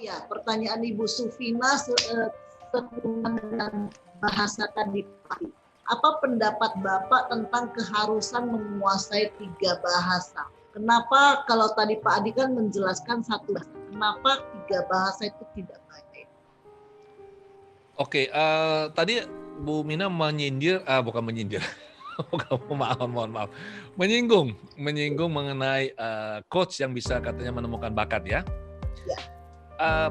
Ya, pertanyaan Ibu Sufina sehubungan dengan bahasa tadi. Apa pendapat Bapak tentang keharusan menguasai 3 bahasa? Kenapa kalau tadi Pak Adi kan menjelaskan 1 bahasa, kenapa 3 bahasa itu tidak baik? Oke, tadi Bu Mina menyindir, bukan menyindir, mohon maaf, menyinggung mengenai coach yang bisa katanya menemukan bakat ya. Ya.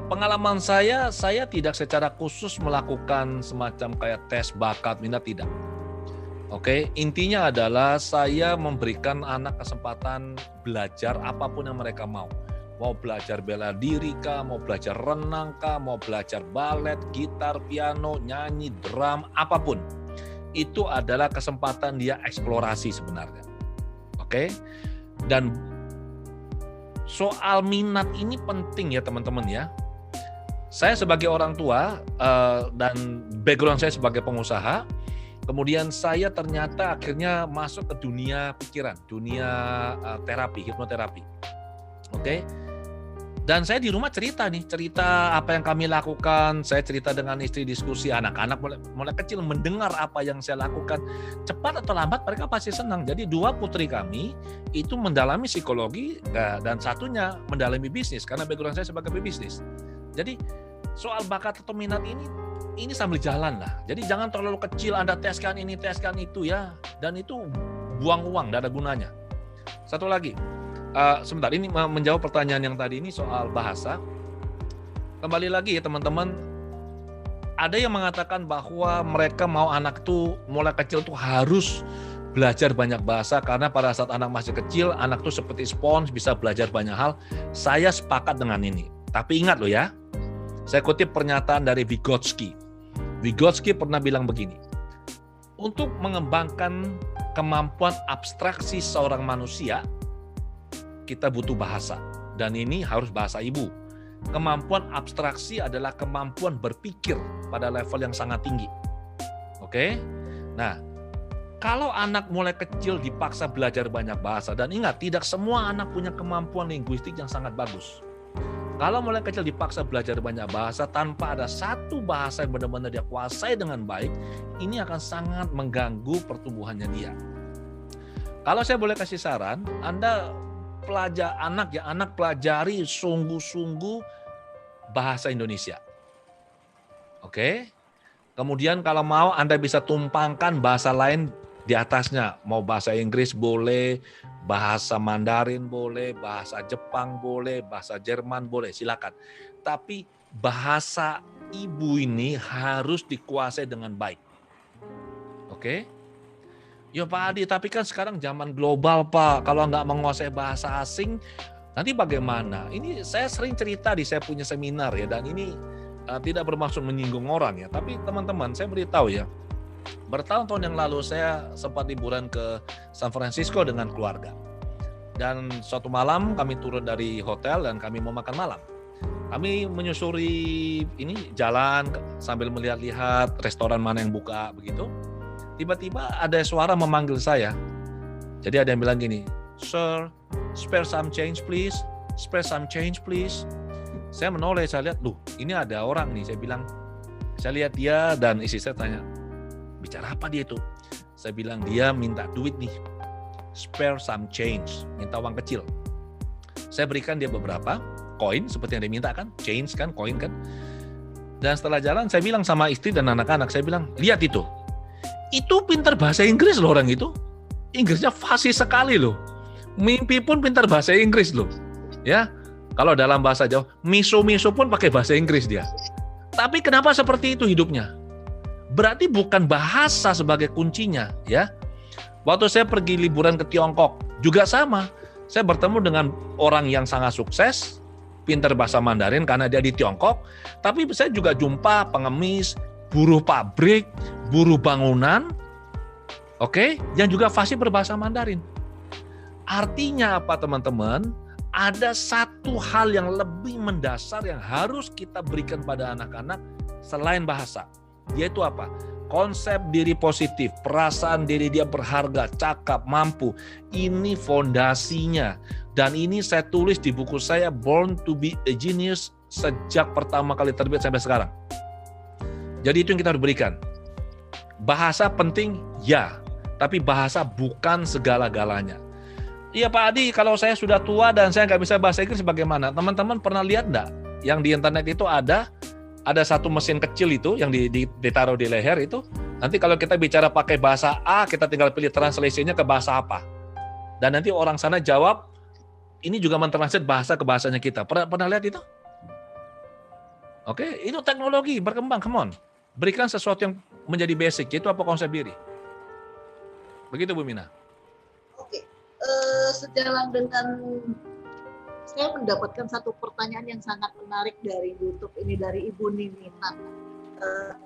Pengalaman saya tidak secara khusus melakukan semacam kayak tes bakat minat, tidak. Oke, intinya adalah saya memberikan anak kesempatan belajar apapun yang mereka mau. Mau belajar bela diri kah, mau belajar renang kah, mau belajar balet, gitar, piano, nyanyi, drum, apapun. Itu adalah kesempatan dia eksplorasi sebenarnya. Oke? Dan soal minat ini penting ya teman-teman ya. Saya sebagai orang tua dan background saya sebagai pengusaha, kemudian saya ternyata akhirnya masuk ke dunia pikiran, dunia terapi, hipnoterapi. Oke? Dan saya di rumah cerita apa yang kami lakukan. Saya cerita dengan istri, diskusi, anak-anak mulai kecil mendengar apa yang saya lakukan. Cepat atau lambat mereka pasti senang. Jadi 2 putri kami itu mendalami psikologi dan satunya mendalami bisnis karena background saya sebagai pebisnis. Jadi soal bakat atau minat ini sambil jalan lah. Jadi jangan terlalu kecil Anda teskan ini, teskan itu ya. Dan itu buang uang, tidak ada gunanya. Satu lagi. Sebentar, ini menjawab pertanyaan yang tadi ini soal bahasa. Kembali lagi ya teman-teman, ada yang mengatakan bahwa mereka mau anak tuh mulai kecil tuh harus belajar banyak bahasa karena pada saat anak masih kecil, anak tuh seperti spons bisa belajar banyak hal. Saya sepakat dengan ini. Tapi ingat loh ya, saya kutip pernyataan dari Vygotsky. Vygotsky pernah bilang begini, untuk mengembangkan kemampuan abstraksi seorang manusia, kita butuh bahasa, dan ini harus bahasa ibu. Kemampuan abstraksi adalah kemampuan berpikir pada level yang sangat tinggi. Oke? Nah, kalau anak mulai kecil dipaksa belajar banyak bahasa, dan ingat, tidak semua anak punya kemampuan linguistik yang sangat bagus. Kalau mulai kecil dipaksa belajar banyak bahasa tanpa ada satu bahasa yang benar-benar dia kuasai dengan baik, ini akan sangat mengganggu pertumbuhannya dia. Kalau saya boleh kasih saran, Anda anak pelajari sungguh-sungguh bahasa Indonesia. Oke? Kemudian kalau mau Anda bisa tumpangkan bahasa lain di atasnya. Mau bahasa Inggris boleh, bahasa Mandarin boleh, bahasa Jepang boleh, bahasa Jerman boleh, silakan. Tapi bahasa ibu ini harus dikuasai dengan baik. Oke? Ya Pak Adi, tapi kan sekarang zaman global Pak, kalau nggak menguasai bahasa asing, nanti bagaimana? Ini saya sering cerita di saya punya seminar ya, dan ini tidak bermaksud menyinggung orang ya, tapi teman-teman saya beritahu ya, bertahun-tahun yang lalu saya sempat liburan ke San Francisco dengan keluarga. Dan suatu malam kami turun dari hotel dan kami mau makan malam. Kami menyusuri ini jalan sambil melihat-lihat restoran mana yang buka begitu. Tiba-tiba ada suara memanggil saya. Jadi ada yang bilang gini, "Sir, spare some change please. Spare some change please." Saya menoleh, saya lihat, ini ada orang nih. Saya lihat dia dan istri saya tanya, "Bicara apa dia itu?" Saya bilang, "Dia minta duit nih. Spare some change." Minta uang kecil. Saya berikan dia beberapa koin seperti yang dia minta kan, change kan, koin kan. Dan setelah jalan saya bilang sama istri dan anak-anak, saya bilang, "Lihat itu. Itu pintar bahasa Inggris loh orang itu. Inggrisnya fasih sekali loh. Mimpi pun pintar bahasa Inggris loh. Ya, kalau dalam bahasa Jawa, miso-miso pun pakai bahasa Inggris dia. Tapi kenapa seperti itu hidupnya? Berarti bukan bahasa sebagai kuncinya, ya. Waktu saya pergi liburan ke Tiongkok, juga sama. Saya bertemu dengan orang yang sangat sukses, pintar bahasa Mandarin karena dia di Tiongkok, tapi saya juga jumpa pengemis, buruh pabrik, buruh bangunan, oke, yang juga fasih berbahasa Mandarin. Artinya apa teman-teman? Ada satu hal yang lebih mendasar yang harus kita berikan pada anak-anak selain bahasa. Yaitu apa? Konsep diri positif, perasaan diri dia berharga, cakap, mampu. Ini fondasinya. Dan ini saya tulis di buku saya Born to be a Genius sejak pertama kali terbit sampai sekarang. Jadi itu yang kita harus berikan. Bahasa penting, ya. Tapi bahasa bukan segala-galanya. Iya Pak Adi, kalau saya sudah tua dan saya nggak bisa bahasa Inggris bagaimana? Teman-teman pernah lihat nggak? Yang di internet itu ada satu mesin kecil itu yang ditaruh di leher itu. Nanti kalau kita bicara pakai bahasa A, kita tinggal pilih translation-nya ke bahasa apa. Dan nanti orang sana jawab, ini juga mentranslate bahasa ke bahasanya kita. Pernah lihat itu? Oke, itu teknologi berkembang, come on. Berikan sesuatu yang menjadi basic, itu apa konsep diri. Begitu Bu Mina. Oke, sejalan dengan saya mendapatkan satu pertanyaan yang sangat menarik dari YouTube ini dari Ibu Nini.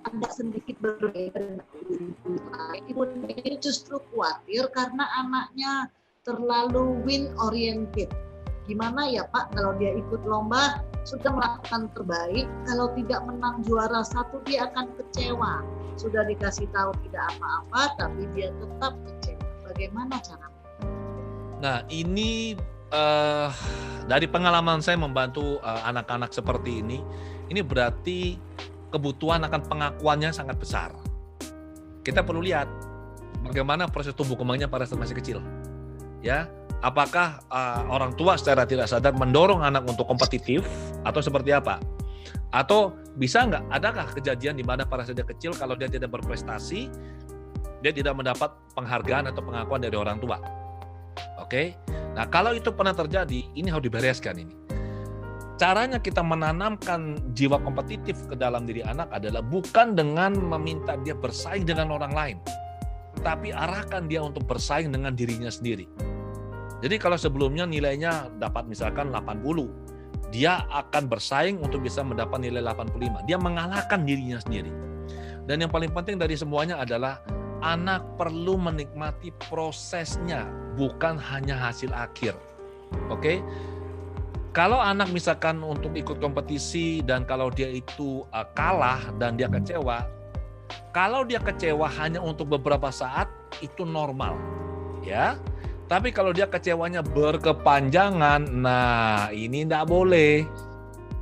Agak sedikit berbeda dengan Ibu Nini justru khawatir karena anaknya terlalu win oriented. Gimana ya Pak kalau dia ikut lomba sudah melakukan terbaik, kalau tidak menang juara 1 dia akan kecewa. Sudah dikasih tahu tidak apa-apa tapi dia tetap kecewa. Bagaimana caranya? Nah ini dari pengalaman saya membantu anak-anak seperti ini berarti kebutuhan akan pengakuannya sangat besar. Kita perlu lihat bagaimana proses tumbuh kembangnya pada saat masih kecil. Ya, apakah orang tua secara tidak sadar mendorong anak untuk kompetitif atau seperti apa? Atau bisa nggak, adakah kejadian di mana pada saat dia kecil kalau dia tidak berprestasi, dia tidak mendapat penghargaan atau pengakuan dari orang tua? Oke, nah kalau itu pernah terjadi, ini harus dibereskan ini. Caranya kita menanamkan jiwa kompetitif ke dalam diri anak adalah bukan dengan meminta dia bersaing dengan orang lain, tapi arahkan dia untuk bersaing dengan dirinya sendiri. Jadi kalau sebelumnya nilainya dapat misalkan 80, dia akan bersaing untuk bisa mendapat nilai 85. Dia mengalahkan dirinya sendiri. Dan yang paling penting dari semuanya adalah anak perlu menikmati prosesnya, bukan hanya hasil akhir. Oke? Kalau anak misalkan untuk ikut kompetisi dan kalau dia itu kalah dan dia kecewa, kalau dia kecewa hanya untuk beberapa saat, itu normal. Ya. Tapi kalau dia kecewanya berkepanjangan, nah ini tidak boleh.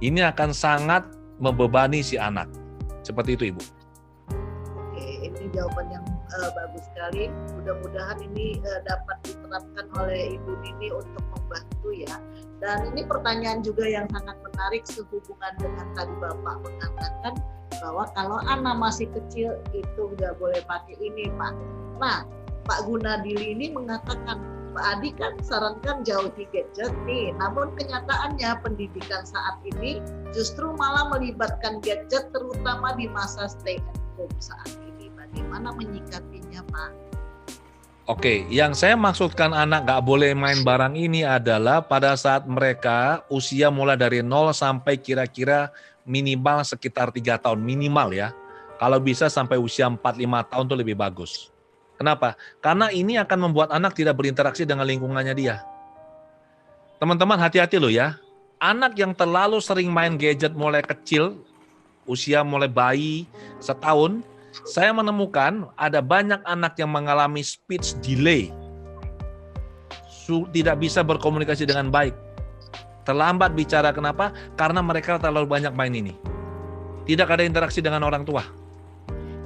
Ini akan sangat membebani si anak. Seperti itu Ibu. Oke, ini jawaban yang bagus sekali. Mudah-mudahan ini dapat diterapkan oleh Ibu Nini untuk membantu ya. Dan ini pertanyaan juga yang sangat menarik sehubungan dengan tadi Bapak mengatakan bahwa kalau anak masih kecil itu nggak boleh pakai ini Pak. Nah, Pak Gunadili ini mengatakan, Pak Adi kan sarankan jauhi gadget nih, namun kenyataannya pendidikan saat ini justru malah melibatkan gadget terutama di masa stay at home saat ini. Bagaimana menyikapinya Pak? Oke, yang saya maksudkan anak nggak boleh main barang ini adalah pada saat mereka usia mulai dari 0 sampai kira-kira minimal sekitar 3 tahun, minimal ya. Kalau bisa sampai usia 4-5 tahun itu lebih bagus. Kenapa? Karena ini akan membuat anak tidak berinteraksi dengan lingkungannya dia. Teman-teman hati-hati loh ya. Anak yang terlalu sering main gadget mulai kecil, usia mulai bayi, setahun, saya menemukan ada banyak anak yang mengalami speech delay. Tidak bisa berkomunikasi dengan baik. Terlambat bicara, kenapa? Karena mereka terlalu banyak main ini. Tidak ada interaksi dengan orang tua.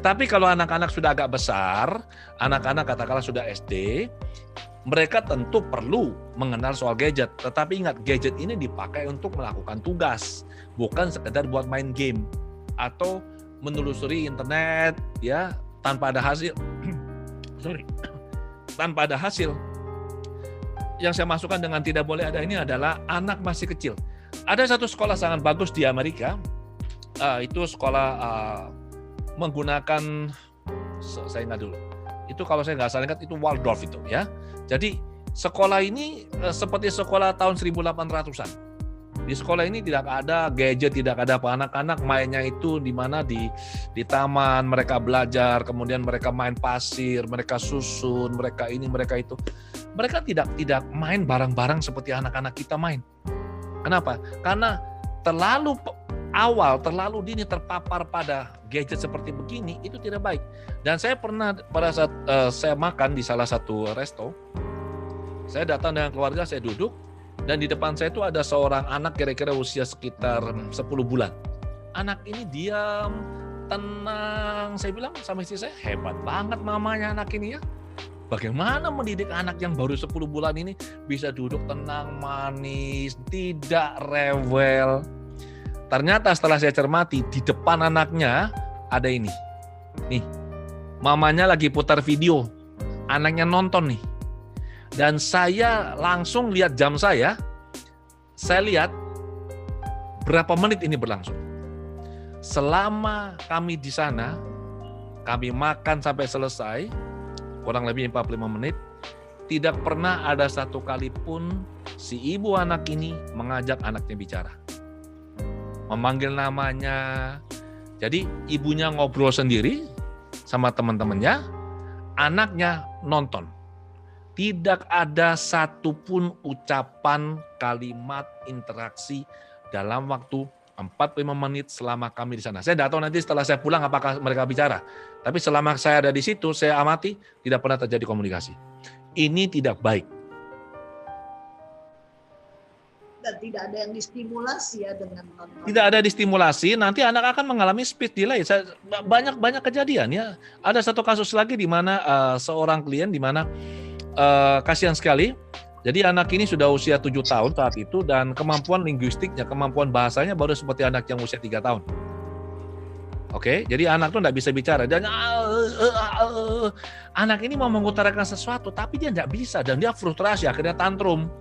Tapi kalau anak-anak sudah agak besar, anak-anak katakanlah sudah SD, mereka tentu perlu mengenal soal gadget. Tetapi ingat, gadget ini dipakai untuk melakukan tugas, bukan sekedar buat main game atau menelusuri internet ya tanpa ada hasil. Tanpa ada hasil. Yang saya masukkan dengan tidak boleh ada ini adalah anak masih kecil. Ada satu sekolah sangat bagus di Amerika, itu sekolah menggunakan, saya ingat dulu, itu kalau saya nggak salah ingat itu Waldorf itu ya. Jadi sekolah ini seperti sekolah tahun 1800-an. Di sekolah ini tidak ada gadget, tidak ada apa, anak-anak mainnya itu di mana di taman, mereka belajar, kemudian mereka main pasir, mereka susun, mereka ini, mereka itu. Mereka tidak main barang-barang seperti anak-anak kita main. Kenapa? Karena terlalu awal, terlalu dini terpapar pada gadget seperti begini, itu tidak baik. Dan saya pernah pada saat saya makan di salah satu resto, saya datang dengan keluarga, saya duduk, Dan di depan saya itu ada seorang anak kira-kira usia sekitar 10 bulan. Anak ini diam, tenang. Saya bilang sama istri saya, hebat banget mamanya anak ini ya. Bagaimana mendidik anak yang baru 10 bulan ini bisa duduk tenang, manis, tidak rewel. Ternyata setelah saya cermati, di depan anaknya ada ini. Nih, mamanya lagi putar video. Anaknya nonton nih. Dan saya langsung lihat jam saya lihat berapa menit ini berlangsung. Selama kami di sana, kami makan sampai selesai, kurang lebih 45 menit, tidak pernah ada satu kali pun si ibu anak ini mengajak anaknya bicara. Memanggil namanya. Jadi ibunya ngobrol sendiri sama teman-temannya, anaknya nonton. Tidak ada satupun ucapan, kalimat, interaksi dalam waktu 45 menit selama kami di sana. Saya tidak tahu nanti setelah saya pulang apakah mereka bicara. Tapi selama saya ada di situ, saya amati, tidak pernah terjadi komunikasi. Ini tidak baik. Dan tidak ada yang distimulasi ya dengan nonton. Tidak ada distimulasi, nanti anak akan mengalami speech delay. Banyak kejadian ya. Ada satu kasus lagi di mana seorang klien di mana kasihan sekali. Jadi anak ini sudah usia 7 tahun saat itu dan kemampuan linguistiknya, kemampuan bahasanya baru seperti anak yang usia 3 tahun. Oke, jadi anak tuh nggak bisa bicara dan anak ini mau mengutarakan sesuatu tapi dia nggak bisa dan dia frustrasi, akhirnya tantrum.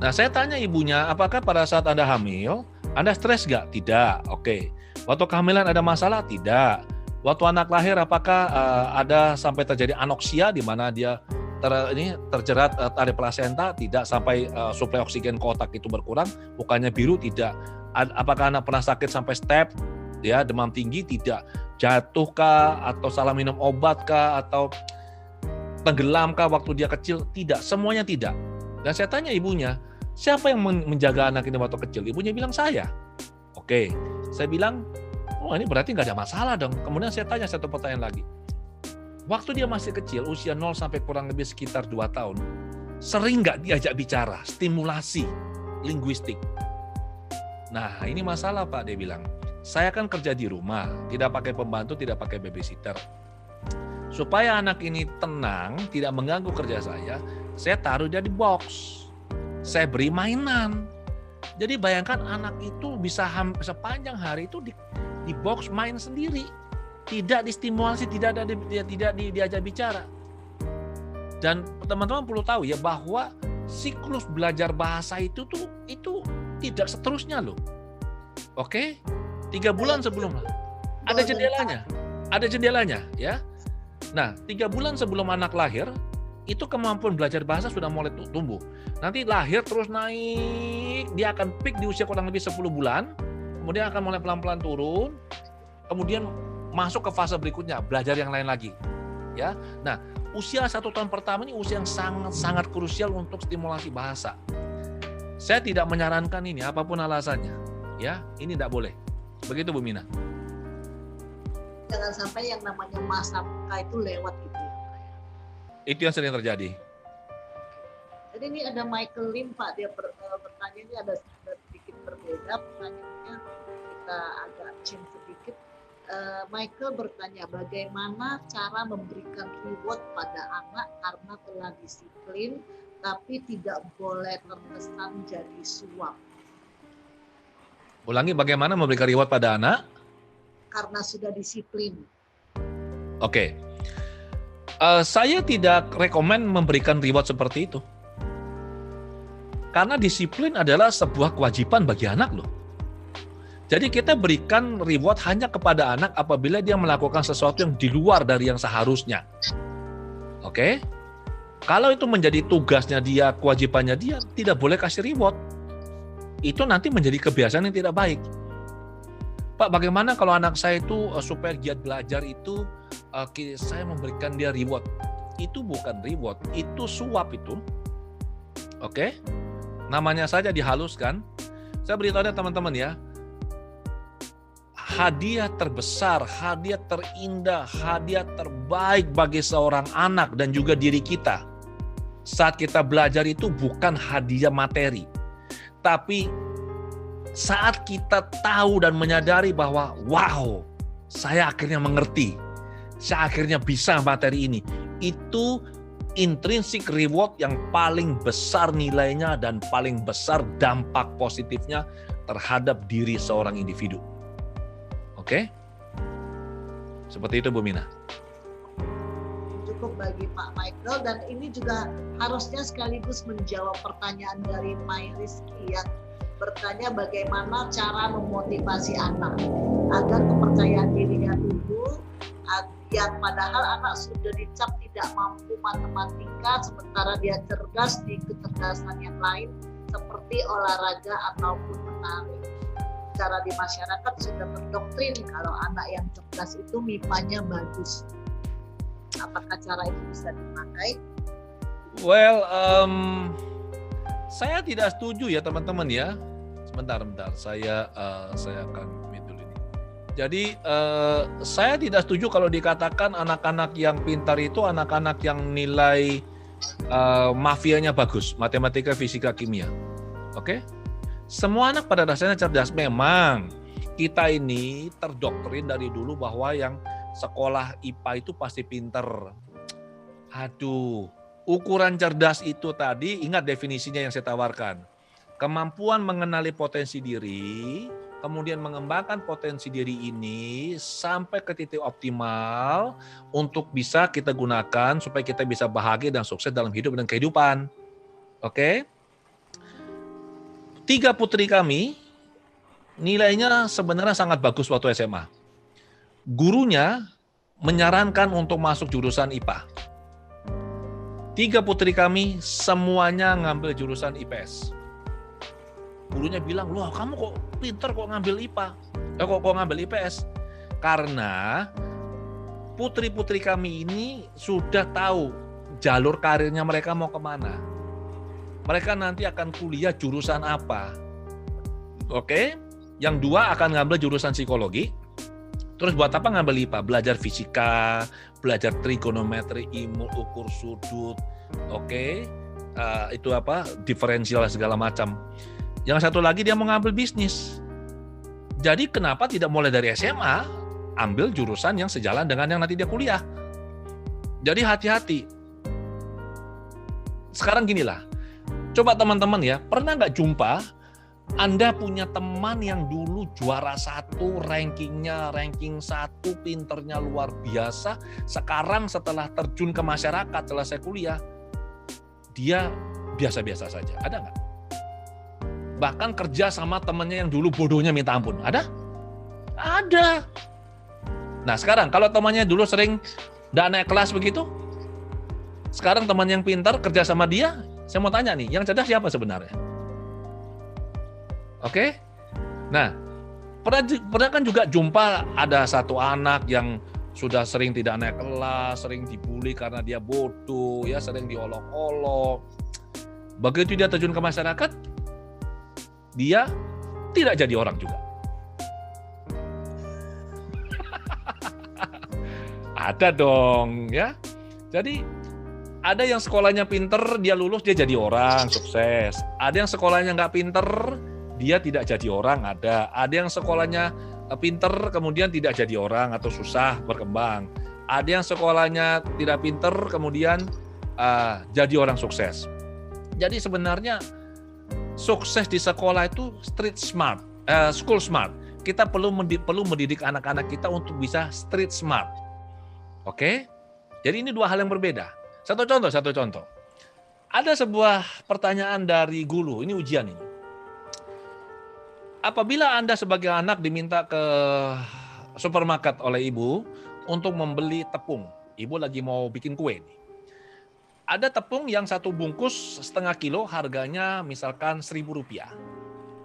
Nah, saya tanya ibunya, apakah pada saat Anda hamil, Anda stres nggak? Tidak. Oke. Waktu kehamilan ada masalah? Tidak. Waktu anak lahir, apakah ada sampai terjadi anoksia di mana dia terjerat tali plasenta? Tidak. Sampai suplai oksigen ke otak itu berkurang? Bukannya biru? Tidak. Apakah anak pernah sakit sampai step? Ya, demam tinggi? Tidak. Jatuh kah? Atau salah minum obat kah? Atau tenggelam kah waktu dia kecil? Tidak. Semuanya tidak. Dan saya tanya ibunya, siapa yang menjaga anak ini waktu kecil? Ibunya bilang saya. Oke, saya bilang, oh ini berarti nggak ada masalah dong. Kemudian saya tanya satu pertanyaan lagi. Waktu dia masih kecil, usia 0 sampai kurang lebih sekitar 2 tahun, sering nggak diajak bicara, stimulasi, linguistik? Nah ini masalah Pak, dia bilang. Saya kan kerja di rumah, tidak pakai pembantu, tidak pakai babysitter. Supaya anak ini tenang, tidak mengganggu kerja saya taruh dia di box. Saya beri mainan. Jadi bayangkan anak itu bisa sepanjang hari itu di box main sendiri. Tidak distimulasi, tidak diajak bicara. Dan teman-teman perlu tahu ya bahwa siklus belajar bahasa itu tidak seterusnya loh. Oke? 3 bulan sebelum ada jendelanya ya. Nah, 3 bulan sebelum anak lahir, itu kemampuan belajar bahasa sudah mulai tumbuh. Nanti lahir terus naik, dia akan peak di usia kurang lebih 10 bulan, kemudian akan mulai pelan-pelan turun, kemudian masuk ke fase berikutnya, belajar yang lain lagi. Ya, nah usia 1 tahun pertama ini usia yang sangat krusial untuk stimulasi bahasa. Saya tidak menyarankan ini, apapun alasannya. Ya, ini tidak boleh. Begitu Bu Mina. Jangan sampai yang namanya masa itu lewat gitu. Itu yang sering terjadi. Jadi ini ada Michael Lim Pak, dia bertanya, ini ada sedikit berbeda pertanyaannya, kita agak change sedikit. Michael bertanya, bagaimana cara memberikan reward pada anak karena telah disiplin tapi tidak boleh terkesan jadi suap. Ulangi, bagaimana memberikan reward pada anak? Karena sudah disiplin. Oke. Saya tidak rekomen memberikan reward seperti itu. Karena disiplin adalah sebuah kewajiban bagi anak loh. Jadi kita berikan reward hanya kepada anak apabila dia melakukan sesuatu yang di luar dari yang seharusnya. Oke? Kalau itu menjadi tugasnya dia, kewajibannya dia, tidak boleh kasih reward. Itu nanti menjadi kebiasaan yang tidak baik. Pak, bagaimana kalau anak saya itu supaya giat belajar itu saya memberikan dia reward? Itu bukan reward, itu suap itu. Oke? Namanya saja dihaluskan. Saya beritahu teman-teman ya. Hadiah terbesar, hadiah terindah, hadiah terbaik bagi seorang anak dan juga diri kita saat kita belajar itu bukan hadiah materi, tapi saat kita tahu dan menyadari bahwa wow, saya akhirnya mengerti, saya akhirnya bisa materi ini, itu intrinsic reward yang paling besar nilainya dan paling besar dampak positifnya terhadap diri seorang individu. Oke? Seperti itu Bu Mina. Cukup bagi Pak Michael, dan ini juga harusnya sekaligus menjawab pertanyaan dari Mai Rizky yang bertanya bagaimana cara memotivasi anak agar kepercayaan dirinya tumbuh, yang padahal anak sudah dicap tidak mampu matematika sementara dia cerdas di kecerdasan yang lain seperti olahraga ataupun menari. Cara di masyarakat sudah terdoktrin kalau anak yang cerdas itu MIPA-nya bagus. Apakah cara itu bisa dipakai? Well, saya tidak setuju ya teman-teman ya. Sebentar, saya akan mute dulu ini. Jadi saya tidak setuju kalau dikatakan anak-anak yang pintar itu anak-anak yang nilai mafianya bagus, matematika, fisika, kimia. Oke? Semua anak pada dasarnya cerdas. Memang kita ini terdoktrin dari dulu bahwa yang sekolah IPA itu pasti pinter. Aduh, ukuran cerdas itu tadi, ingat definisinya yang saya tawarkan. Kemampuan mengenali potensi diri, kemudian mengembangkan potensi diri ini sampai ke titik optimal untuk bisa kita gunakan supaya kita bisa bahagia dan sukses dalam hidup dan kehidupan. Oke? 3 putri kami nilainya sebenarnya sangat bagus waktu SMA. Gurunya menyarankan untuk masuk jurusan IPA. 3 putri kami semuanya ngambil jurusan IPS. Gurunya bilang, loh kamu kok pinter kok ngambil IPA? Kok ngambil IPS? Karena putri-putri kami ini sudah tahu jalur karirnya mereka mau kemana. Mereka nanti akan kuliah jurusan apa. Oke? Yang 2 akan ngambil jurusan psikologi. Terus buat apa ngambil IPA? Belajar fisika, belajar trigonometri, ilmu ukur sudut, oke? Itu apa? Diferensial segala macam. Yang satu lagi dia mau ngambil bisnis. Jadi kenapa tidak mulai dari SMA, ambil jurusan yang sejalan dengan yang nanti dia kuliah? Jadi hati-hati. Sekarang ginilah, coba teman-teman ya, pernah nggak jumpa Anda punya teman yang dulu juara 1, ranking 1, pinternya luar biasa. Sekarang setelah terjun ke masyarakat, selesai kuliah, dia biasa-biasa saja. Ada nggak? Bahkan kerja sama temannya yang dulu bodohnya minta ampun. Ada? Ada. Nah sekarang, kalau temannya dulu sering nggak naik kelas begitu, sekarang teman yang pintar kerja sama dia, saya mau tanya nih, yang cerdas siapa sebenarnya? Oke, nah pernah kan juga jumpa ada satu anak yang sudah sering tidak naik kelas, sering dibully karena dia bodoh, ya sering diolok-olok. Begitu dia terjun ke masyarakat, dia tidak jadi orang juga. Ada dong, ya. Jadi ada yang sekolahnya pinter, dia lulus, dia jadi orang, sukses. Ada yang sekolahnya nggak pinter, dia tidak jadi orang, ada. Ada yang sekolahnya pinter, kemudian tidak jadi orang atau susah berkembang. Ada yang sekolahnya tidak pinter, kemudian jadi orang sukses. Jadi sebenarnya sukses di sekolah itu street smart, school smart. Kita perlu mendidik anak-anak kita untuk bisa street smart. Oke? Jadi ini 2 hal yang berbeda. Satu contoh. Ada sebuah pertanyaan dari guru, ini ujian ini. Apabila Anda sebagai anak diminta ke supermarket oleh ibu untuk membeli tepung, ibu lagi mau bikin kue nih. Ada tepung yang 1 bungkus setengah kilo harganya misalkan Rp1.000.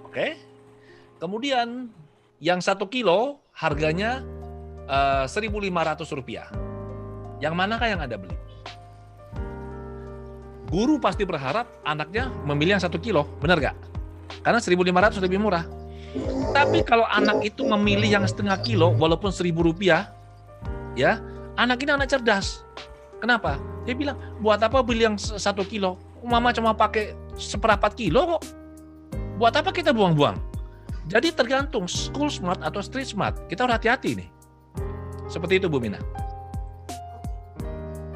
Oke? Kemudian yang 1 kilo harganya Rp1.500. Yang manakah yang Anda beli? Guru pasti berharap anaknya memilih yang 1 kilo, benar nggak? Karena 1.500 lebih murah. Tapi kalau anak itu memilih yang setengah kilo, walaupun Rp1.000, ya, anak ini anak cerdas. Kenapa? Dia bilang, buat apa beli yang 1 kilo? Mama cuma pakai seperempat kilo kok. Buat apa kita buang-buang? Jadi tergantung school smart atau street smart. Kita harus hati-hati nih. Seperti itu Bu Mina.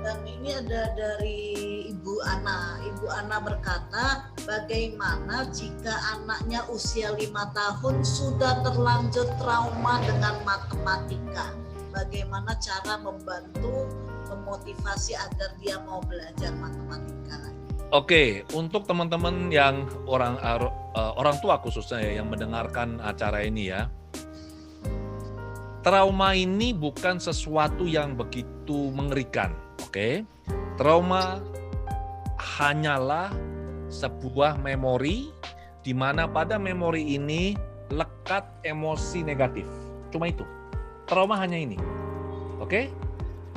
Dan ini ada dari Ibu Ana. Ibu Ana berkata, bagaimana jika anaknya usia 5 tahun sudah terlanjur trauma dengan matematika? Bagaimana cara membantu memotivasi agar dia mau belajar matematika lagi? Oke, untuk teman-teman yang orang tua khususnya yang mendengarkan acara ini ya, trauma ini bukan sesuatu yang begitu mengerikan. Oke, trauma hanyalah sebuah memori di mana pada memori ini lekat emosi negatif. Cuma itu. Trauma hanya ini. Oke?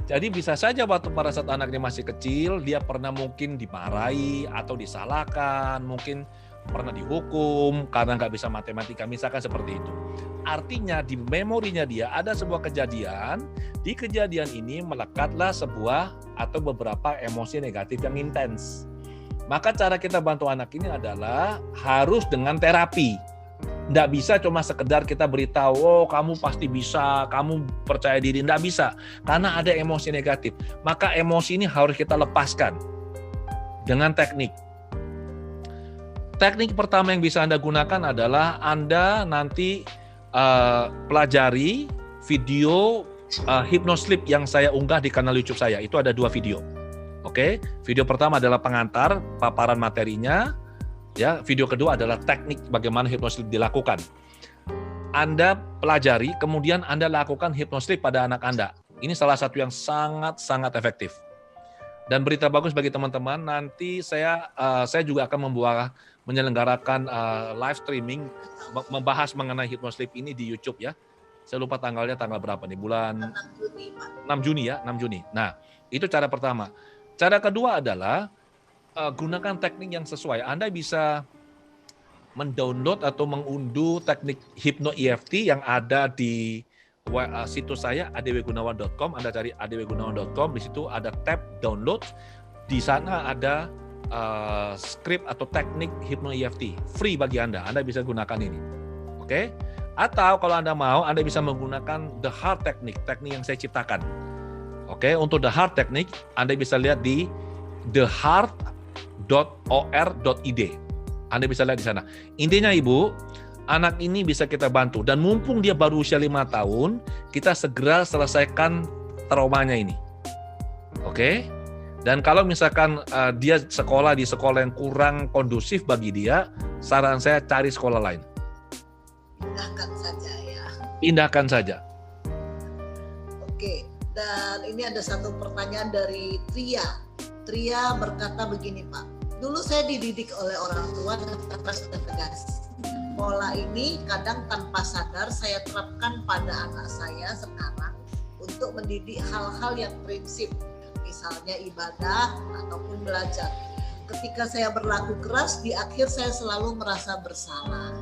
Jadi bisa saja waktu pada saat anaknya masih kecil, dia pernah mungkin dimarahi atau disalahkan, mungkin pernah dihukum karena nggak bisa matematika, misalkan seperti itu. Artinya di memorinya dia ada sebuah kejadian, di kejadian ini melekatlah sebuah atau beberapa emosi negatif yang intens. Maka cara kita bantu anak ini adalah harus dengan terapi. Nggak bisa cuma sekedar kita beritahu, oh kamu pasti bisa, kamu percaya diri. Nggak bisa, karena ada emosi negatif. Maka emosi ini harus kita lepaskan dengan teknik. Teknik pertama yang bisa Anda gunakan adalah Anda nanti pelajari video hypnosleep yang saya unggah di kanal YouTube saya. Itu ada 2 video. Oke, video pertama adalah pengantar, paparan materinya. Ya, video kedua adalah teknik bagaimana hypnosleep dilakukan. Anda pelajari, kemudian Anda lakukan hypnosleep pada anak Anda. Ini salah satu yang sangat-sangat efektif. Dan berita bagus bagi teman-teman, nanti saya juga akan menyelenggarakan live streaming membahas mengenai hypnosleep ini di YouTube ya. Saya lupa tanggalnya, tanggal berapa nih? Bulan 6 Juni ya, 6 Juni. Nah, itu cara pertama. Cara kedua adalah gunakan teknik yang sesuai. Anda bisa mendownload atau mengunduh teknik Hypno EFT yang ada di situs saya adwgunawan.com. Anda cari adwgunawan.com, di situ ada tab download. Di sana ada script atau teknik Hypno EFT. Free bagi Anda. Anda bisa gunakan ini. Oke? Atau kalau Anda mau, Anda bisa menggunakan The Heart Technique, teknik yang saya ciptakan. Oke, untuk The Heart Technique, Anda bisa lihat di theheart.or.id. Anda bisa lihat di sana. Intinya Ibu, anak ini bisa kita bantu. Dan mumpung dia baru usia 5 tahun, kita segera selesaikan traumanya ini. Oke? Dan kalau misalkan dia sekolah di sekolah yang kurang kondusif bagi dia, saran saya cari sekolah lain. Pindahkan saja ya. Pindahkan saja. Oke, dan ini ada satu pertanyaan dari Tria. Tria berkata begini, Pak. Dulu saya dididik oleh orang tua dengan keras dan tegas. Pola ini kadang tanpa sadar saya terapkan pada anak saya sekarang untuk mendidik hal-hal yang prinsip, misalnya ibadah ataupun belajar. Ketika saya berlaku keras, di akhir saya selalu merasa bersalah.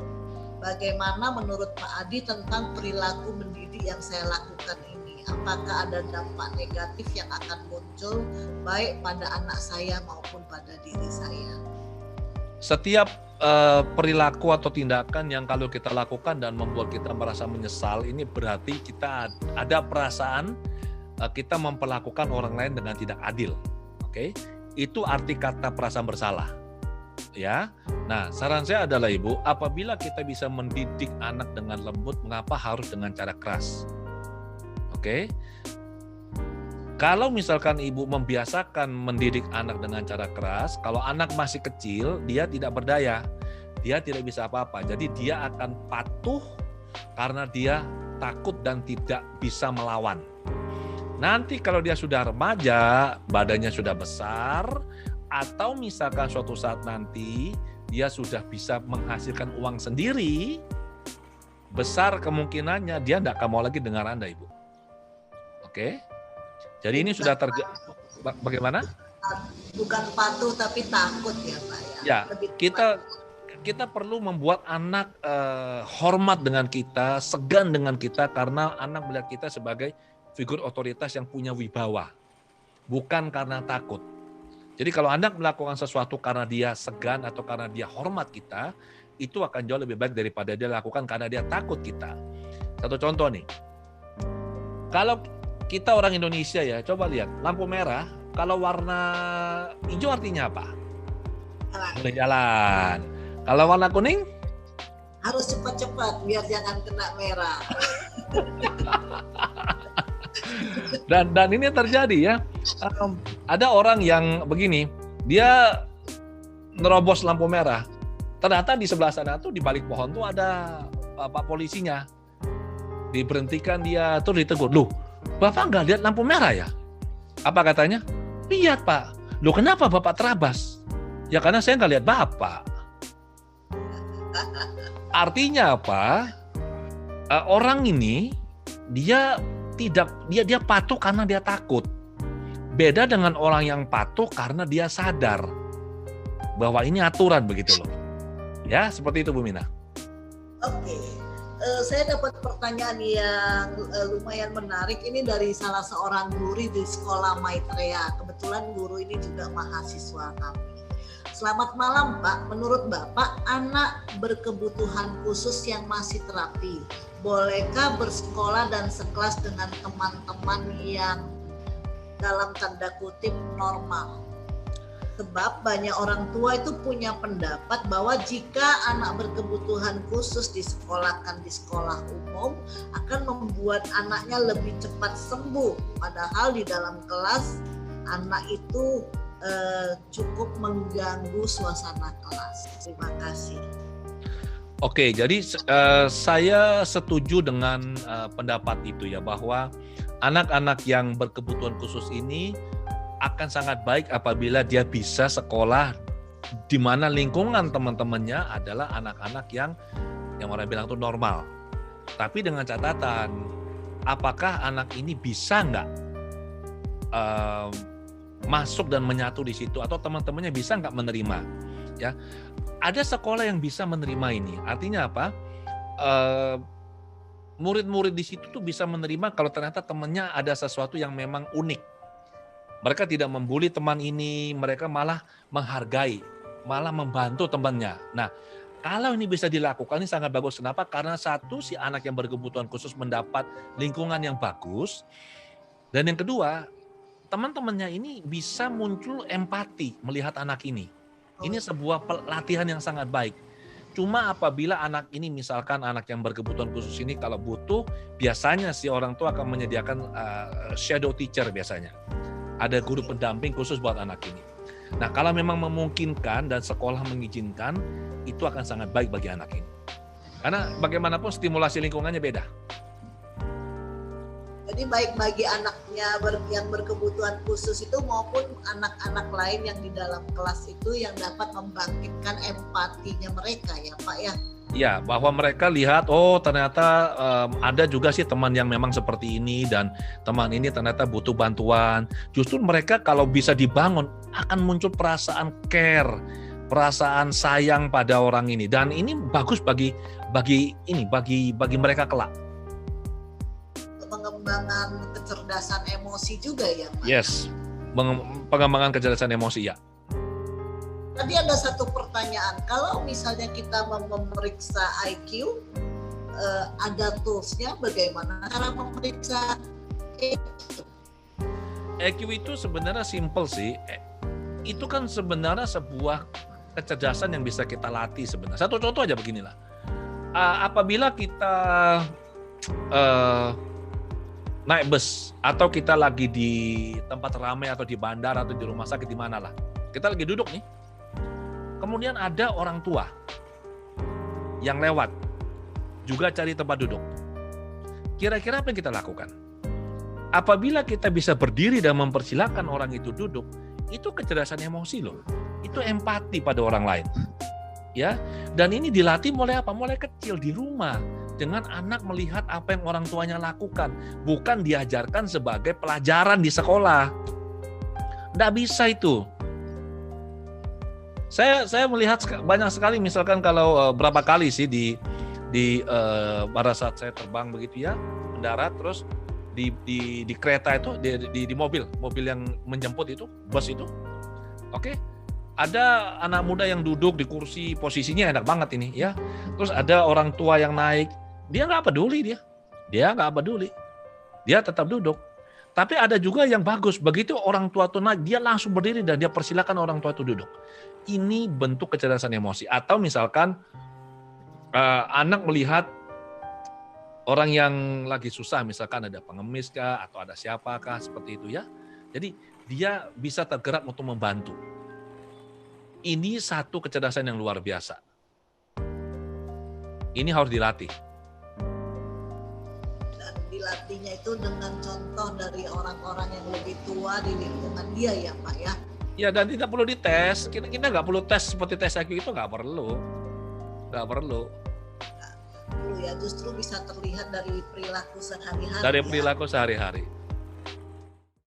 Bagaimana menurut Pak Adi tentang perilaku mendidik yang saya lakukan ini? Apakah ada dampak negatif yang akan muncul baik pada anak saya maupun pada diri saya? Setiap perilaku atau tindakan yang kalau kita lakukan dan membuat kita merasa menyesal, ini berarti kita ada perasaan kita memperlakukan orang lain dengan tidak adil. Oke? Itu arti kata perasaan bersalah. Ya. Nah, saran saya adalah Ibu, apabila kita bisa mendidik anak dengan lembut, mengapa harus dengan cara keras? Oke. Kalau misalkan Ibu membiasakan mendidik anak dengan cara keras, kalau anak masih kecil, dia tidak berdaya. Dia tidak bisa apa-apa. Jadi dia akan patuh karena dia takut dan tidak bisa melawan. Nanti kalau dia sudah remaja, badannya sudah besar, atau misalkan suatu saat nanti dia sudah bisa menghasilkan uang sendiri, besar kemungkinannya dia tidak akan mau lagi dengar Anda, Ibu. Oke? Jadi ini sudah bagaimana? Bukan patuh tapi takut ya Pak ya. Ya, kita perlu membuat anak hormat dengan kita, segan dengan kita karena anak melihat kita sebagai figur otoritas yang punya wibawa. bukan karena takut. Jadi kalau anak melakukan sesuatu karena dia segan atau karena dia hormat kita, itu akan jauh lebih baik daripada dia lakukan karena dia takut kita. Satu contoh nih, kalau kita orang Indonesia ya, coba lihat lampu merah, kalau warna hijau artinya apa? Boleh jalan. Kalau warna kuning? Harus cepat-cepat biar jangan kena merah. Dan ini terjadi ya. Ada orang yang begini, dia nerobos lampu merah. Ternyata di sebelah sana tuh di balik pohon tuh ada pak polisinya. Diberhentikan dia, tuh ditegur. Loh, Bapak nggak lihat lampu merah ya? Apa katanya? Lihat Pak. Loh kenapa Bapak terabas? Ya karena saya nggak lihat Bapak. Artinya apa? Orang ini dia patuh karena dia takut. Beda dengan orang yang patuh karena dia sadar bahwa ini aturan begitu loh. Ya, seperti itu Bu Mina. Oke. Saya dapat pertanyaan yang lumayan menarik ini dari salah seorang guru di sekolah Maitreya. Kebetulan guru ini juga mahasiswa kami. Selamat malam Pak, menurut Bapak anak berkebutuhan khusus yang masih terapi, bolehkah bersekolah dan sekelas dengan teman-teman yang dalam tanda kutip normal? Sebab banyak orang tua itu punya pendapat bahwa jika anak berkebutuhan khusus disekolahkan di sekolah umum akan membuat anaknya lebih cepat sembuh. Padahal di dalam kelas anak itu cukup mengganggu suasana kelas. Terima kasih. Oke, jadi saya setuju dengan pendapat itu ya, bahwa anak-anak yang berkebutuhan khusus ini akan sangat baik apabila dia bisa sekolah di mana lingkungan teman-temannya adalah anak-anak yang orang bilang itu normal. Tapi dengan catatan, apakah anak ini bisa nggak masuk dan menyatu di situ, atau teman-temannya bisa nggak menerima? Ya, ada sekolah yang bisa menerima ini. Artinya apa? Murid-murid di situ tuh bisa menerima kalau ternyata temannya ada sesuatu yang memang unik. Mereka tidak membuli teman ini, mereka malah menghargai, malah membantu temannya. Nah, kalau ini bisa dilakukan, ini sangat bagus. Kenapa? Karena satu, si anak yang berkebutuhan khusus mendapat lingkungan yang bagus. Dan yang kedua, teman-temannya ini bisa muncul empati melihat anak ini. Ini sebuah pelatihan yang sangat baik. Cuma apabila anak ini, misalkan anak yang berkebutuhan khusus ini kalau butuh, biasanya si orang tua akan menyediakan shadow teacher biasanya. Ada guru pendamping khusus buat anak ini. Nah, kalau memang memungkinkan dan sekolah mengizinkan, itu akan sangat baik bagi anak ini. Karena bagaimanapun stimulasi lingkungannya beda. Jadi baik bagi anaknya yang berkebutuhan khusus itu maupun anak-anak lain yang di dalam kelas itu yang dapat membangkitkan empatinya mereka ya Pak ya. Ya, bahwa mereka lihat, oh ternyata ada juga sih teman yang memang seperti ini dan teman ini ternyata butuh bantuan. Justru mereka kalau bisa dibangun akan muncul perasaan care, perasaan sayang pada orang ini, dan ini bagus bagi mereka kelak. Pengembangan kecerdasan emosi juga ya Pak. Yes, pengembangan kecerdasan emosi ya. Tadi ada satu pertanyaan, kalau misalnya kita memeriksa IQ, ada toolsnya, bagaimana cara memeriksa EQ? EQ itu sebenarnya simple sih. Itu kan sebenarnya sebuah kecerdasan yang bisa kita latih sebenarnya. Satu contoh aja beginilah. Apabila kita naik bus atau kita lagi di tempat ramai atau di bandara atau di rumah sakit di mana lah, kita lagi duduk nih. Kemudian ada orang tua yang lewat, juga cari tempat duduk. Kira-kira apa yang kita lakukan? Apabila kita bisa berdiri dan mempersilahkan orang itu duduk, itu kecerdasan emosi loh. Itu empati pada orang lain. Ya, dan ini dilatih mulai apa? Mulai kecil di rumah, dengan anak melihat apa yang orang tuanya lakukan, bukan diajarkan sebagai pelajaran di sekolah. Nggak bisa itu. Saya melihat banyak sekali, misalkan kalau berapa kali sih di pada saat saya terbang begitu ya, mendarat terus di kereta itu, di mobil yang menjemput itu, bus itu, oke, ada anak muda yang duduk di kursi, posisinya enak banget ini, ya. Terus ada orang tua yang naik, dia nggak peduli, dia nggak peduli, dia tetap duduk. Tapi ada juga yang bagus, begitu orang tua itu naik, dia langsung berdiri dan dia persilakan orang tua itu duduk. Ini bentuk kecerdasan emosi. Atau misalkan anak melihat orang yang lagi susah, misalkan ada pengemis kah, atau ada siapakah, seperti itu ya. Jadi dia bisa tergerak untuk membantu. Ini satu kecerdasan yang luar biasa. Ini harus dilatih. Dan dilatihnya itu dengan contoh dari orang-orang yang lebih tua di lingkungan dia ya Pak ya. Ya, dan tidak perlu dites. Kita nggak perlu tes seperti tes IQ itu, nggak perlu. Nggak perlu. Ya, justru bisa terlihat dari perilaku sehari-hari. Dari perilaku sehari-hari.